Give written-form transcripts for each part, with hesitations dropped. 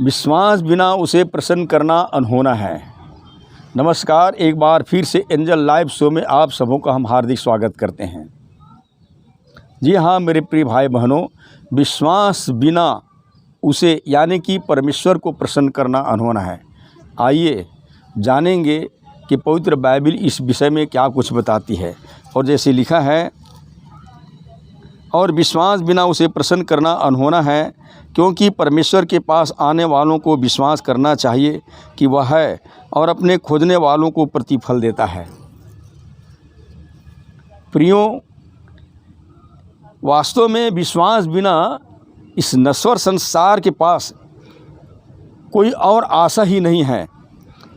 विश्वास बिना उसे प्रसन्न करना अनहोना है। नमस्कार, एक बार फिर से एंजल लाइव शो में आप सबों का हम हार्दिक स्वागत करते हैं। जी हाँ मेरे प्रिय भाई बहनों, विश्वास बिना उसे यानी कि परमेश्वर को प्रसन्न करना अनहोना है। आइए जानेंगे कि पवित्र बाइबल इस विषय में क्या कुछ बताती है। और जैसे लिखा है, और विश्वास बिना उसे प्रसन्न करना अनहोना है, क्योंकि परमेश्वर के पास आने वालों को विश्वास करना चाहिए कि वह है और अपने खोजने वालों को प्रतिफल देता है। प्रियों, वास्तव में विश्वास बिना इस नश्वर संसार के पास कोई और आशा ही नहीं है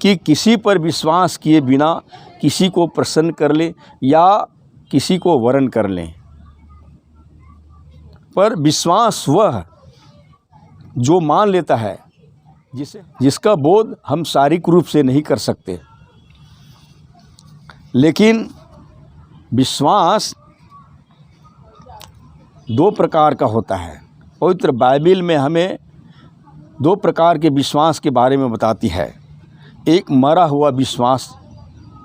कि किसी पर विश्वास किए बिना किसी को प्रसन्न कर ले या किसी को वरण कर लें। पर विश्वास वह जो मान लेता है जिसका बोध हम शारीरिक रूप से नहीं कर सकते। लेकिन विश्वास दो प्रकार का होता है। पवित्र बाइबल में हमें दो प्रकार के विश्वास के बारे में बताती है। एक मरा हुआ विश्वास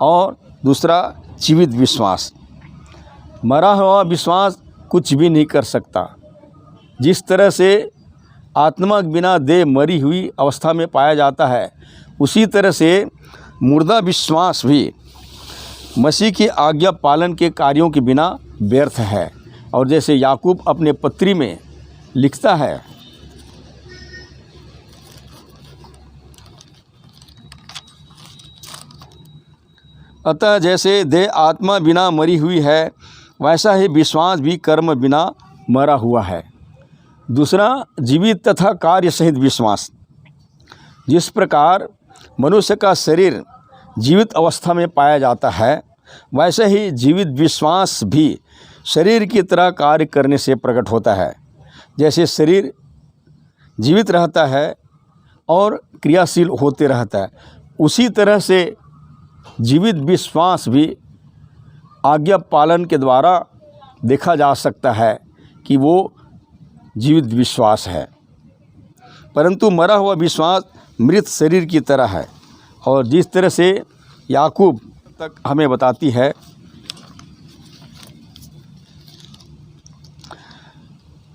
और दूसरा जीवित विश्वास। मरा हुआ विश्वास कुछ भी नहीं कर सकता। जिस तरह से आत्मा के बिना देह मरी हुई अवस्था में पाया जाता है, उसी तरह से मुर्दा विश्वास भी मसीह की आज्ञा पालन के कार्यों के बिना व्यर्थ है। और जैसे याकूब अपने पत्री में लिखता है, अतः जैसे देह आत्मा बिना मरी हुई है, वैसा ही विश्वास भी कर्म बिना मरा हुआ है। दूसरा जीवित तथा कार्य सहित विश्वास। जिस प्रकार मनुष्य का शरीर जीवित अवस्था में पाया जाता है, वैसे ही जीवित विश्वास भी शरीर की तरह कार्य करने से प्रकट होता है। जैसे शरीर जीवित रहता है और क्रियाशील होते रहता है, उसी तरह से जीवित विश्वास भी आज्ञा पालन के द्वारा देखा जा सकता है कि वो जीवित विश्वास है। परंतु मरा हुआ विश्वास मृत शरीर की तरह है। और जिस तरह से याकूब तक हमें बताती है,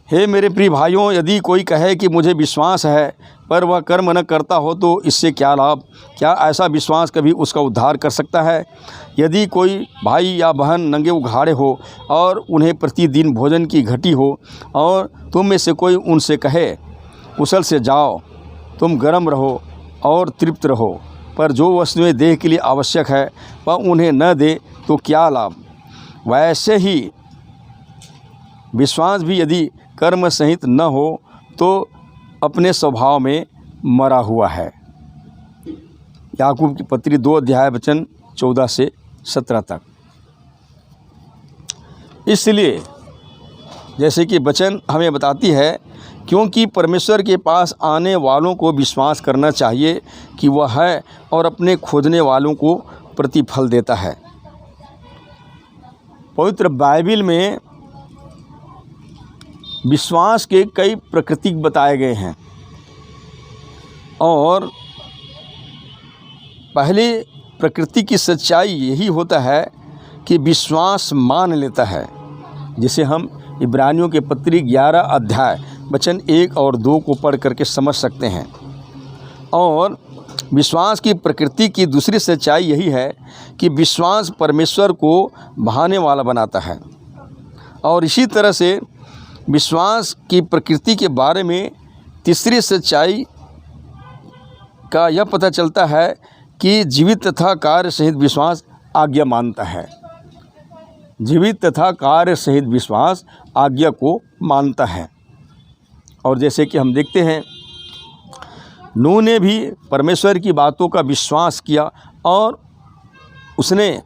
हे मेरे प्रिय भाइयों, यदि कोई कहे कि मुझे विश्वास है पर वह कर्म न करता हो तो इससे क्या लाभ? क्या ऐसा विश्वास कभी उसका उद्धार कर सकता है? यदि कोई भाई या बहन नंगे उघाड़े हो और उन्हें प्रतिदिन भोजन की घटी हो और तुम में से कोई उनसे कहे, कुशल से जाओ, तुम गर्म रहो और तृप्त रहो, पर जो वस्तुएं देह के लिए आवश्यक है वह उन्हें न दे तो क्या लाभ? वैसे ही विश्वास भी यदि कर्म सहित न हो तो अपने स्वभाव में मरा हुआ है। याकूब की पत्री 2 अध्याय वचन 14 से 17 तक। इसलिए जैसे कि वचन हमें बताती है, क्योंकि परमेश्वर के पास आने वालों को विश्वास करना चाहिए कि वह है और अपने खोजने वालों को प्रतिफल देता है। पवित्र बाइबल में विश्वास के कई प्रकृतिक बताए गए हैं और पहले प्रकृति की सच्चाई यही होता है कि विश्वास मान लेता है, जिसे हम इब्रानियों के पत्री 11 अध्याय वचन 1 और 2 को पढ़ करके समझ सकते हैं। और विश्वास की प्रकृति की दूसरी सच्चाई यही है कि विश्वास परमेश्वर को भाने वाला बनाता है। और इसी तरह से विश्वास की प्रकृति के बारे में तीसरी सच्चाई का यह पता चलता है कि जीवित तथा कार्य सहित विश्वास आज्ञा मानता है। जीवित तथा कार्य सहित विश्वास आज्ञा को मानता है। और जैसे कि हम देखते हैं, नूह ने भी परमेश्वर की बातों का विश्वास किया और उसने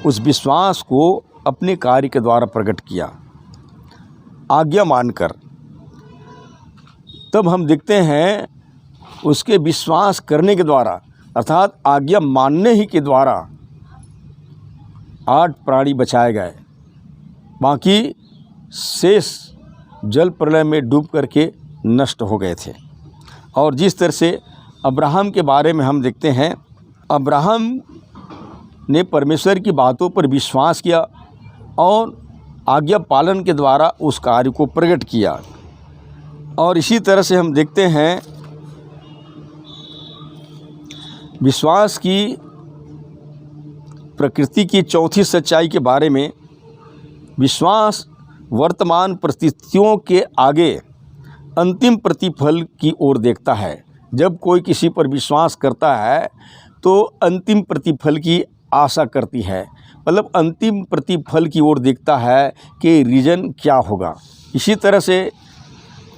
उस विश्वास को अपने कार्य के द्वारा प्रकट किया, आज्ञा मानकर। तब हम देखते हैं उसके विश्वास करने के द्वारा अर्थात आज्ञा मानने ही के द्वारा 8 प्राणी बचाए गए, बाकी शेष जल प्रलय में डूब करके नष्ट हो गए थे। और जिस तरह से अब्राहम के बारे में हम देखते हैं, अब्राहम ने परमेश्वर की बातों पर विश्वास किया और आज्ञा पालन के द्वारा उस कार्य को प्रकट किया। और इसी तरह से हम देखते हैं विश्वास की प्रकृति की चौथी सच्चाई के बारे में। विश्वास वर्तमान परिस्थितियों के आगे अंतिम प्रतिफल की ओर देखता है। जब कोई किसी पर विश्वास करता है तो अंतिम प्रतिफल की आशा करती है, मतलब अंतिम प्रतिफल की ओर देखता है कि रीजन क्या होगा। इसी तरह से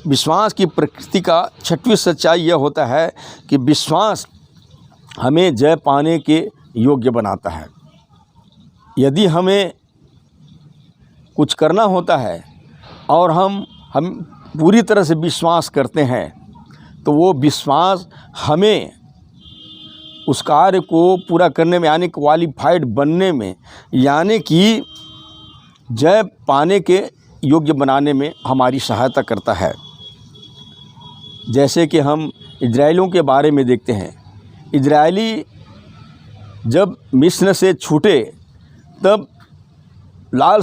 विश्वास की प्रकृति का छठवीं सच्चाई यह होता है कि विश्वास हमें जय पाने के योग्य बनाता है। यदि हमें कुछ करना होता है और हम पूरी तरह से विश्वास करते हैं तो वो विश्वास हमें उस कार्य को पूरा करने में, यानी क्वालिफाइड बनने में, यानी कि जय पाने के योग्य बनाने में हमारी सहायता करता है। जैसे कि हम इजराइलियों के बारे में देखते हैं। इजराइली जब मिस्र से छूटे तब लाल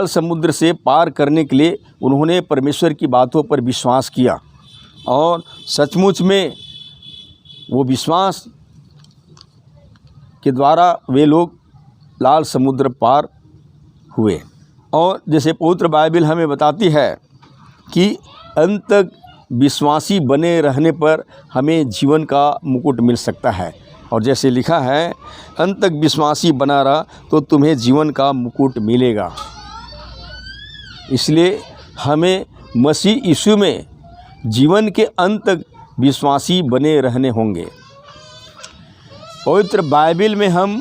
समुद्र से पार करने के लिए उन्होंने परमेश्वर की बातों पर विश्वास किया और सचमुच में वो विश्वास के द्वारा वे लोग लाल समुद्र पार हुए। और जैसे पवित्र बाइबल हमें बताती है कि अंत तक विश्वासी बने रहने पर हमें जीवन का मुकुट मिल सकता है। और जैसे लिखा है, अंत तक विश्वासी बना रहा तो तुम्हें जीवन का मुकुट मिलेगा। इसलिए हमें मसीह यीशु में जीवन के अंत तक विश्वासी बने रहने होंगे। पवित्र बाइबल में हम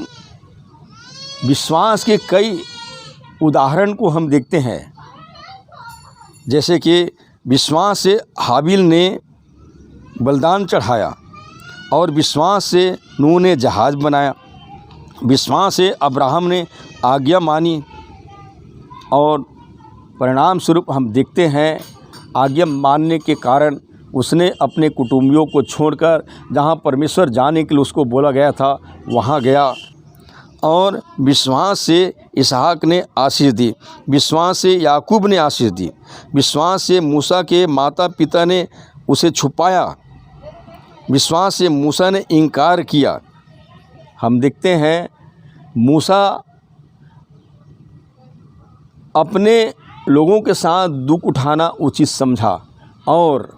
विश्वास के कई उदाहरण को हम देखते हैं। जैसे कि विश्वास से हाबिल ने बलिदान चढ़ाया और विश्वास से नूह ने जहाज़ बनाया। विश्वास से अब्राहम ने आज्ञा मानी और परिणाम स्वरूप हम देखते हैं आज्ञा मानने के कारण उसने अपने कुटुंबियों को छोड़कर जहां परमेश्वर जाने के लिए उसको बोला गया था वहां गया। और विश्वास से इसहाक ने आशीष दी, विश्वास से याकूब ने आशीष दी, विश्वास से मूसा के माता पिता ने उसे छुपाया, विश्वास से मूसा ने इनकार किया। हम देखते हैं मूसा अपने लोगों के साथ दुख उठाना उचित समझा और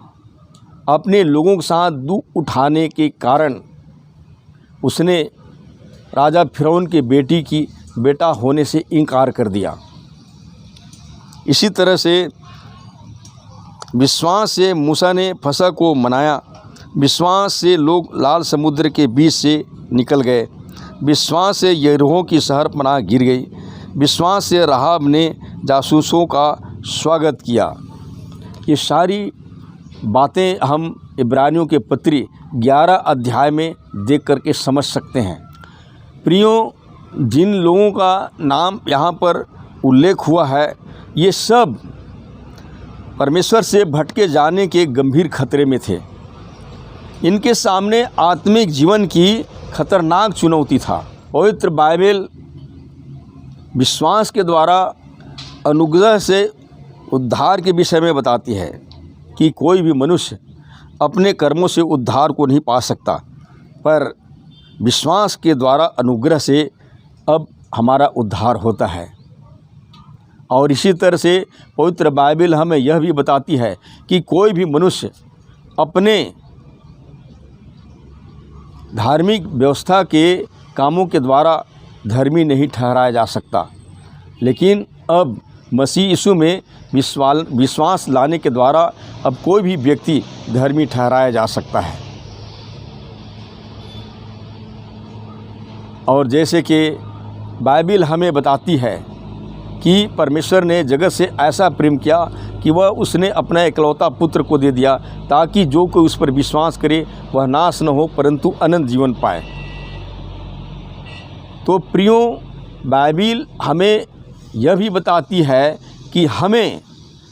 अपने लोगों के साथ दुख उठाने के कारण उसने राजा फिरौन के बेटा होने से इनकार कर दिया। इसी तरह से विश्वास से मूसा ने फसह को मनाया, विश्वास से लोग लाल समुद्र के बीच से निकल गए, विश्वास से यरीहो की शहरपनाह गिर गई, विश्वास से राहाब ने जासूसों का स्वागत किया। ये सारी बातें हम इब्रानियों के पत्री 11 अध्याय में देख करके समझ सकते हैं। प्रियो, जिन लोगों का नाम यहाँ पर उल्लेख हुआ है ये सब परमेश्वर से भटके जाने के गंभीर खतरे में थे। इनके सामने आत्मिक जीवन की खतरनाक चुनौती था। पवित्र बाइबल विश्वास के द्वारा अनुग्रह से उद्धार के विषय में बताती है कि कोई भी मनुष्य अपने कर्मों से उद्धार को नहीं पा सकता, पर विश्वास के द्वारा अनुग्रह से अब हमारा उद्धार होता है। और इसी तरह से पवित्र बाइबल हमें यह भी बताती है कि कोई भी मनुष्य अपने धार्मिक व्यवस्था के कामों के द्वारा धर्मी नहीं ठहराया जा सकता, लेकिन अब मसीह यीशु में विश्वास लाने के द्वारा अब कोई भी व्यक्ति धर्मी ठहराया जा सकता है। और जैसे कि बाइबल हमें बताती है कि परमेश्वर ने जगत से ऐसा प्रेम किया कि वह उसने अपना इकलौता पुत्र को दे दिया ताकि जो कोई उस पर विश्वास करे वह नाश न हो परंतु अनंत जीवन पाए। तो प्रियो, बाइबल हमें यह भी बताती है कि हमें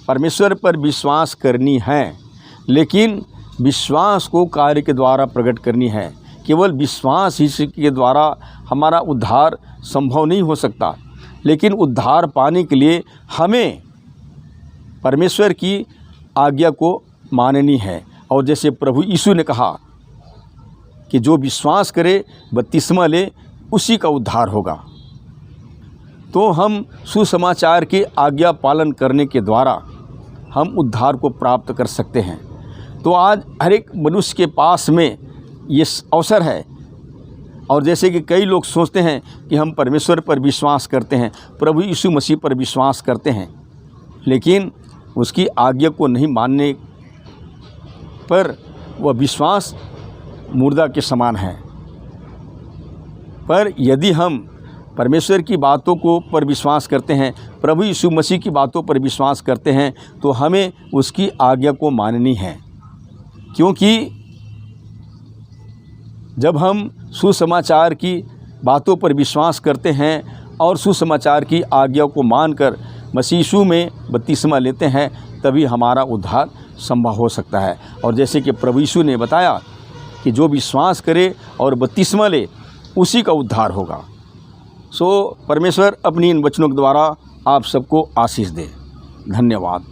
परमेश्वर पर विश्वास करनी है, लेकिन विश्वास को कार्य के द्वारा प्रकट करनी है। केवल विश्वास ही के द्वारा हमारा उद्धार संभव नहीं हो सकता, लेकिन उद्धार पाने के लिए हमें परमेश्वर की आज्ञा को माननी है। और जैसे प्रभु यीशु ने कहा कि जो विश्वास करे बपतिस्मा ले, उसी का उद्धार होगा। तो हम सुसमाचार के आज्ञा पालन करने के द्वारा हम उद्धार को प्राप्त कर सकते हैं। तो आज हर एक मनुष्य के पास में ये अवसर है। और जैसे कि कई लोग सोचते हैं कि हम परमेश्वर पर विश्वास करते हैं, प्रभु यीशु मसीह पर विश्वास करते हैं, लेकिन उसकी आज्ञा को नहीं मानने पर वह विश्वास मुर्दा के समान है। पर यदि हम परमेश्वर की बातों को पर विश्वास करते हैं, प्रभु यीशु मसीह की बातों पर विश्वास करते हैं, तो हमें उसकी आज्ञा को माननी है। क्योंकि जब हम सुसमाचार की बातों पर विश्वास करते हैं और सुसमाचार की आज्ञा को मानकर मसीह यीशु में बपतिस्मा लेते हैं, तभी हमारा उद्धार संभव हो सकता है। और जैसे कि प्रभु यीशु ने बताया कि जो विश्वास करे और बपतिस्मा ले, उसी का उद्धार होगा। सो परमेश्वर अपनी इन वचनों के द्वारा आप सबको आशीष दे। धन्यवाद।